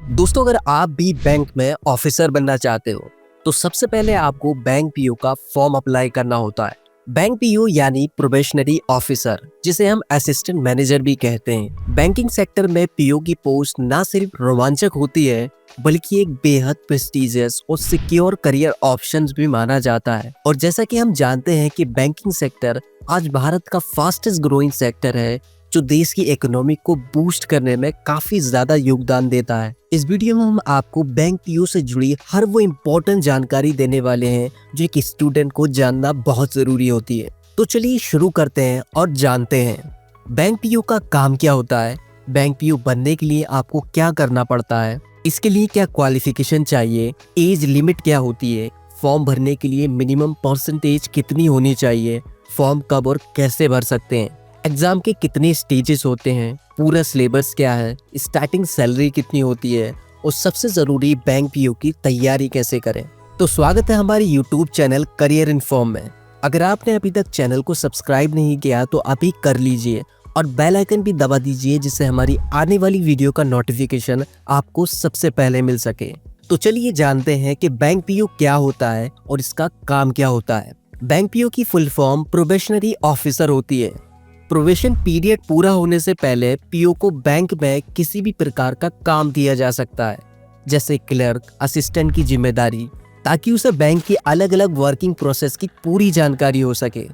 दोस्तों, अगर आप भी बैंक में ऑफिसर बनना चाहते हो तो सबसे पहले आपको बैंक पीओ का फॉर्म अप्लाई करना होता है। बैंक पीओ यानी प्रोबेशनरी ऑफिसर, जिसे हम असिस्टेंट मैनेजर भी कहते हैं। बैंकिंग सेक्टर में पीओ की पोस्ट ना सिर्फ रोमांचक होती है बल्कि एक बेहद प्रेस्टिजियस और सिक्योर करियर ऑप्शंस भी माना जाता है। और जैसा कि हम जानते हैं कि बैंकिंग सेक्टर आज भारत का फास्टेस्ट ग्रोइंग सेक्टर है, जो देश की इकोनॉमी को बूस्ट करने में काफी ज्यादा योगदान देता है। इस वीडियो में हम आपको बैंक पीओ से जुड़ी हर वो इम्पोर्टेंट जानकारी देने वाले हैं जो एक स्टूडेंट को जानना बहुत जरूरी होती है। तो चलिए शुरू करते हैं और जानते हैं बैंक पीओ का काम क्या होता है, बैंक पीओ बनने के लिए आपको क्या करना पड़ता है, इसके लिए क्या क्वालिफिकेशन चाहिए, एज लिमिट क्या होती है, फॉर्म भरने के लिए मिनिमम परसेंटेज कितनी होनी चाहिए, फॉर्म कब और कैसे भर सकते हैं, एग्जाम के कितने स्टेजेस होते हैं, पूरा सिलेबस क्या है, स्टार्टिंग सैलरी कितनी होती है और सबसे ज़रूरी बैंक पीओ की तैयारी कैसे करें। तो स्वागत है हमारे यूट्यूब चैनल करियर इन्फॉर्म में। अगर आपने अभी तक चैनल को सब्सक्राइब नहीं किया तो अभी कर लीजिए और बेल आइकन भी दबा दीजिए, जिससे हमारी आने वाली वीडियो का नोटिफिकेशन आपको सबसे पहले मिल सके। तो चलिए जानते हैं कि बैंक पीओ क्या होता है और इसका काम क्या होता है। बैंक पीओ की फुल फॉर्म प्रोबेशनरी ऑफिसर होती है। प्रोबेशन पीरियड पूरा होने से पहले पीओ को बैंक में किसी भी प्रकार का काम दिया जा सकता है, जैसे क्लर्क, असिस्टेंट की जिम्मेदारी, ताकि उसे बैंक की अलग अलग वर्किंग प्रोसेस की पूरी जानकारी हो सके।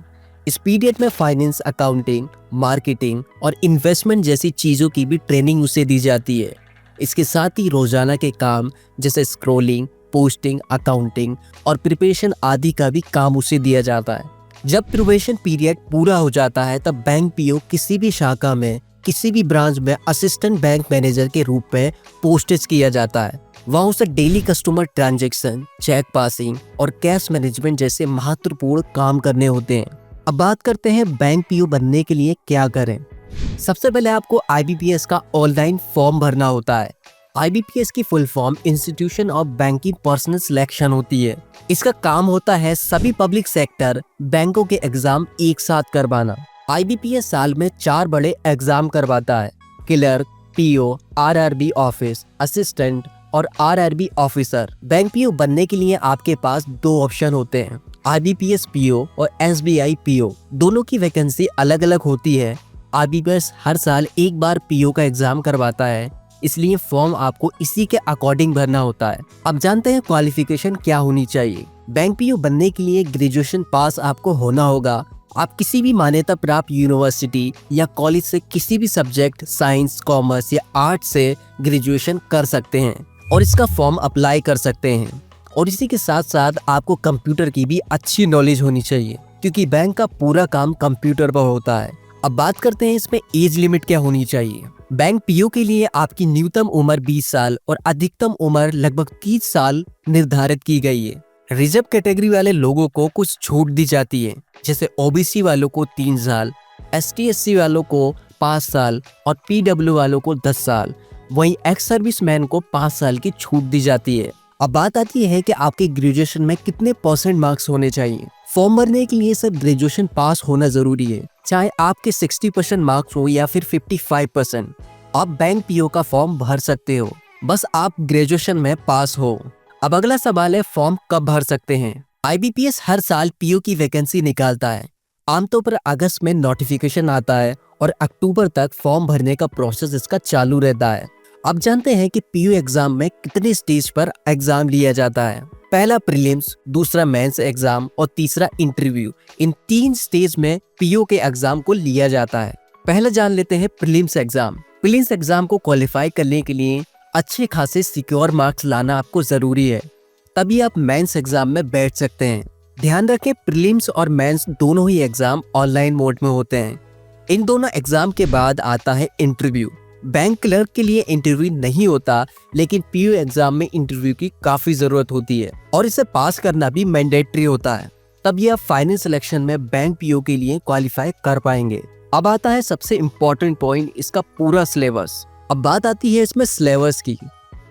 इस पीरियड में फाइनेंस, अकाउंटिंग, मार्केटिंग और इन्वेस्टमेंट जैसी चीज़ों की भी ट्रेनिंग उसे दी जाती है। इसके साथ ही रोजाना के काम जैसे स्क्रोलिंग, पोस्टिंग, अकाउंटिंग और प्रिपरेशन आदि का भी काम उसे दिया जाता है। जब प्रोबेशन पीरियड पूरा हो जाता है तब बैंक पीओ किसी भी शाखा में, किसी भी ब्रांच में असिस्टेंट बैंक मैनेजर के रूप में पोस्टेज किया जाता है। वहाँ उसे daily customer transaction, check passing और कैश मैनेजमेंट जैसे महत्वपूर्ण काम करने होते हैं। अब बात करते हैं बैंक पीओ बनने के लिए क्या करें। सबसे पहले आपको आईबीपीएस का ऑनलाइन फॉर्म भरना होता है। आईबीपीएस की full form institution of banking personal selection होती है। इसका काम होता है सभी पब्लिक सेक्टर बैंकों के एग्जाम एक साथ करवाना। आईबीपीएस साल में 4 बड़े एग्जाम करवाता है: clerk, PO, RRB office assistant और आरआरबी ऑफिसर। बैंक पीओ बनने के लिए आपके पास 2 ऑप्शन होते हैं, आईबीपीएस पीओ और एसबीआई पीओ। दोनों की वैकेंसी अलग अलग होती है। आईबीपीएस हर साल एक बार पीओ का एग्जाम करवाता है, इसलिए फॉर्म आपको इसी के अकॉर्डिंग भरना होता है। अब जानते हैं क्वालिफिकेशन क्या होनी चाहिए। बैंक पीओ बनने के लिए ग्रेजुएशन पास आपको होना होगा। आप किसी भी मान्यता प्राप्त यूनिवर्सिटी या कॉलेज से किसी भी सब्जेक्ट, साइंस, कॉमर्स या आर्ट से ग्रेजुएशन कर सकते हैं और इसका फॉर्म अप्लाई कर सकते हैं। और इसी के साथ साथ आपको कंप्यूटर की भी अच्छी नॉलेज होनी चाहिए, क्योंकि बैंक का पूरा काम कंप्यूटर पर होता है। अब बात करते हैं इसमें एज लिमिट क्या होनी चाहिए। बैंक पीओ के लिए आपकी न्यूनतम उम्र 20 साल और अधिकतम उम्र लगभग 30 साल निर्धारित की गई है। रिजर्व कैटेगरी वाले लोगों को कुछ छूट दी जाती है, जैसे ओबीसी वालों को 3 साल, एसटी एससी वालों को 5 साल और पीडब्ल्यू वालों को 10 साल। वहीं एक्स सर्विसमैन को 5 साल की छूट दी जाती है। अब बात आती है कि आपके ग्रेजुएशन में कितने परसेंट मार्क्स होने चाहिए। फॉर्म भरने के लिए सिर्फ ग्रेजुएशन पास होना जरूरी है, चाहे आपके 60% मार्क्स हो या फिर 55%। आप बैंक पीओ का फॉर्म भर सकते हो, बस आप ग्रेजुएशन में पास हो। अब अगला सवाल है, फॉर्म कब भर सकते हैं। आईबीपीएस हर साल पीओ की वैकेंसी निकालता है। आमतौर पर अगस्त में नोटिफिकेशन आता है और अक्टूबर तक फॉर्म भरने का प्रोसेस इसका चालू रहता है। अब जानते हैं कि पीओ एग्जाम में कितने स्टेज पर एग्जाम लिया जाता है। पहला प्रीलिम्स, दूसरा मेंस एग्जाम और तीसरा इंटरव्यू। इन 3 स्टेज में पीओ के एग्जाम को लिया जाता है। पहले जान लेते हैं प्रीलिम्स एग्जाम। प्रीलिम्स एग्जाम को क्वालिफाई करने के लिए अच्छे खासे सिक्योर मार्क्स लाना आपको जरूरी है, तभी आप मेंस एग्जाम में बैठ सकते हैं। ध्यान रखें, प्रीलिम्स और मेंस दोनों ही एग्जाम ऑनलाइन मोड में होते हैं। इन दोनों एग्जाम के बाद आता है इंटरव्यू। बैंक क्लर्क के लिए इंटरव्यू नहीं होता, लेकिन पीओ एग्जाम में इंटरव्यू की काफी जरूरत होती है और इसे पास करना भी मैंडेटरी होता है, तभी आप फाइनल सिलेक्शन में बैंक पीओ के लिए क्वालिफाई कर पाएंगे। अब आता है सबसे इम्पोर्टेंट पॉइंट, इसका पूरा सिलेबस। अब बात आती है इसमें सिलेबस की।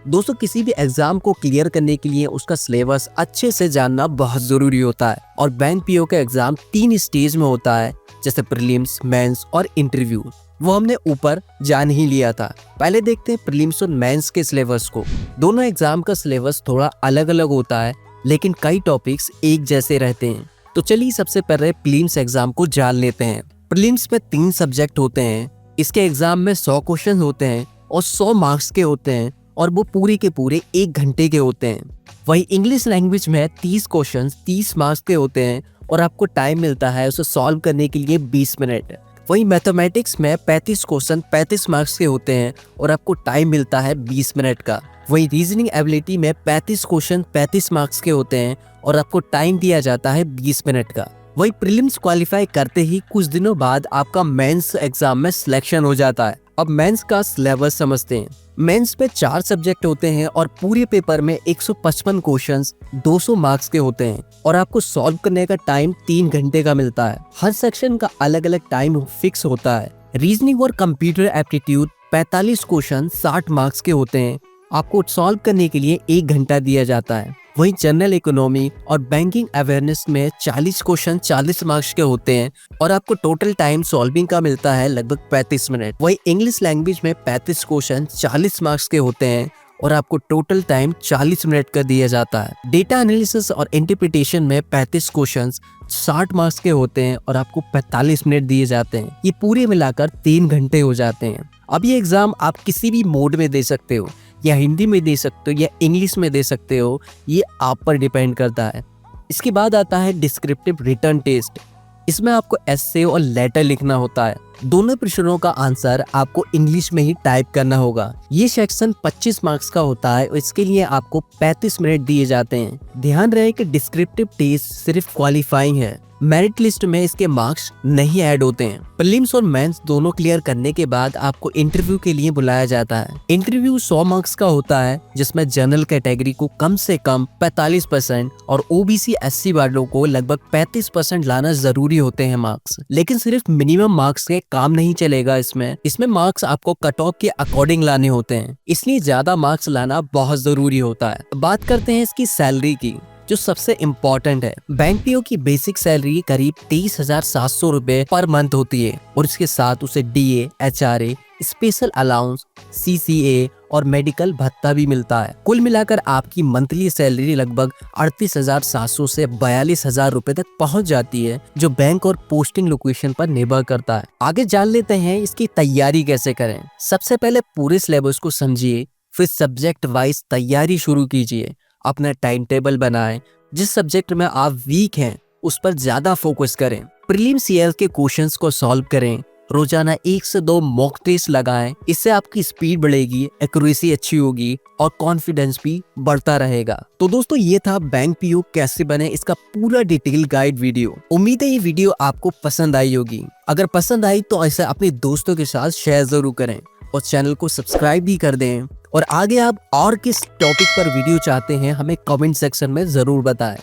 दोस्तों, किसी भी एग्जाम को क्लियर करने के लिए उसका सिलेबस अच्छे से जानना बहुत जरूरी होता है और बैंक पीओ का एग्जाम 3 स्टेज में होता है, जैसे प्रीलिम्स, मेंस और इंटरव्यू। वो हमने ऊपर जान ही लिया था। पहले देखते हैं प्रीलिम्स और मेंस के सिलेबस को। दोनों एग्जाम का सिलेबस थोड़ा अलग अलग होता है, लेकिन कई टॉपिक्स एक जैसे रहते हैं। तो चलिए सबसे पहले प्रीलिम्स एग्जाम को जान लेते हैं। प्रीलिम्स में 3 सब्जेक्ट होते हैं। इसके एग्जाम में 100 क्वेश्चन होते हैं और 100 मार्क्स के होते हैं, और वो पूरे के पूरे 1 घंटे के होते हैं। वही इंग्लिश लैंग्वेज में 30 क्वेश्चन 30 मार्क्स के होते हैं और आपको टाइम मिलता है उसे सॉल्व करने के लिए 20 मिनट। वही मैथमेटिक्स में 35 क्वेश्चन 35 मार्क्स के होते हैं और आपको टाइम मिलता है 20 मिनट का। वही रीजनिंग एबिलिटी में 35 क्वेश्चन 35 मार्क्स के होते हैं और आपको टाइम दिया जाता है 20 मिनट का। वही प्रीलिम्स क्वालिफाई करते ही कुछ दिनों बाद आपका मेंस एग्जाम में सिलेक्शन हो जाता है। अब मेंस का सिलेबस समझते हैं। मेंस में 4 सब्जेक्ट होते हैं और पूरे पेपर में 155 क्वेश्चंस 200 मार्क्स के होते हैं और आपको सॉल्व करने का टाइम 3 घंटे का मिलता है। हर सेक्शन का अलग अलग टाइम फिक्स होता है। रीजनिंग और कंप्यूटर एप्टीट्यूड 45 क्वेश्चन 60 मार्क्स के होते हैं, आपको सॉल्व करने के लिए 1 घंटा दिया जाता है। वहीं जनरल इकोनॉमी और बैंकिंग अवेयरनेस में 40 क्वेश्चन 40 मार्क्स के होते हैं और आपको टोटल टाइम सॉल्विंग का मिलता है लगभग 35 मिनट। वहीं इंग्लिश लैंग्वेज में 35 क्वेश्चन 40 मार्क्स के होते हैं और आपको टोटल टाइम 40 मिनट का दिया जाता है। डेटा एनालिसिस और इंटरप्रिटेशन में 35 क्वेश्चन 60 मार्क्स के होते हैं और आपको 45 मिनट दिए जाते हैं। ये पूरे मिलाकर 3 घंटे हो जाते हैं। अब ये एग्जाम आप किसी भी मोड में दे सकते हो, या हिंदी में दे सकते हो या इंग्लिश में दे सकते हो, ये आप पर डिपेंड करता है। इसके बाद आता है डिस्क्रिप्टिव रिटन टेस्ट। इसमें आपको एस्से और लेटर लिखना होता है। दोनों प्रश्नों का आंसर आपको इंग्लिश में ही टाइप करना होगा। ये सेक्शन 25 मार्क्स का होता है और इसके लिए आपको 35 मिनट दिए जाते हैं। ध्यान रहे कि डिस्क्रिप्टिव टेस्ट सिर्फ क्वालिफाइंग है, मेरिट लिस्ट में इसके मार्क्स नहीं ऐड होते हैं। प्रीलिम्स और मेंस दोनों क्लियर करने के बाद आपको इंटरव्यू के लिए बुलाया जाता है। इंटरव्यू 100 मार्क्स का होता है, जिसमें जनरल कैटेगरी को कम से कम 45% और ओबीसी एससी वालों को लगभग 35% लाना जरूरी होते हैं मार्क्स। लेकिन सिर्फ मिनिमम मार्क्स के काम नहीं चलेगा। इसमें मार्क्स आपको कट ऑफ के अकॉर्डिंग लाने होते हैं, इसलिए ज्यादा मार्क्स लाना बहुत जरूरी होता है। बात करते हैं इसकी सैलरी की, जो सबसे इम्पोर्टेंट है। बैंक पीओ की बेसिक सैलरी करीब 23,700 रुपए पर मंथ होती है और इसके साथ उसे DA, HRA, special allowance, CCA और मेडिकल भत्ता भी मिलता है। कुल मिलाकर आपकी मंथली सैलरी लगभग 38,700 से 42,000 रुपए तक पहुंच जाती है, जो बैंक और पोस्टिंग लोकेशन पर निर्भर करता है। आगे जान लेते हैं इसकी तैयारी कैसे करें। सबसे पहले पूरे सिलेबस को समझिए, फिर सब्जेक्ट वाइज तैयारी शुरू कीजिए। अपना टाइम टेबल बनाएं। जिस सब्जेक्ट में आप वीक हैं उस पर ज्यादा फोकस करें। प्रीलिम्स सीएल के क्वेश्चंस को सॉल्व करें। रोजाना 1 से 2 मॉक टेस्ट लगाएं। इससे आपकी स्पीड बढ़ेगी, एक्यूरेसी अच्छी होगी और कॉन्फिडेंस भी बढ़ता रहेगा। तो दोस्तों, ये था बैंक पीओ कैसे बने इसका पूरा डिटेल गाइड वीडियो। उम्मीद है ये वीडियो आपको पसंद आई होगी। अगर पसंद आई तो ऐसे अपने दोस्तों के साथ शेयर जरूर करें और चैनल को सब्सक्राइब भी कर दें। और आगे आप और किस टॉपिक पर वीडियो चाहते हैं हमें कमेंट सेक्शन में जरूर बताएं।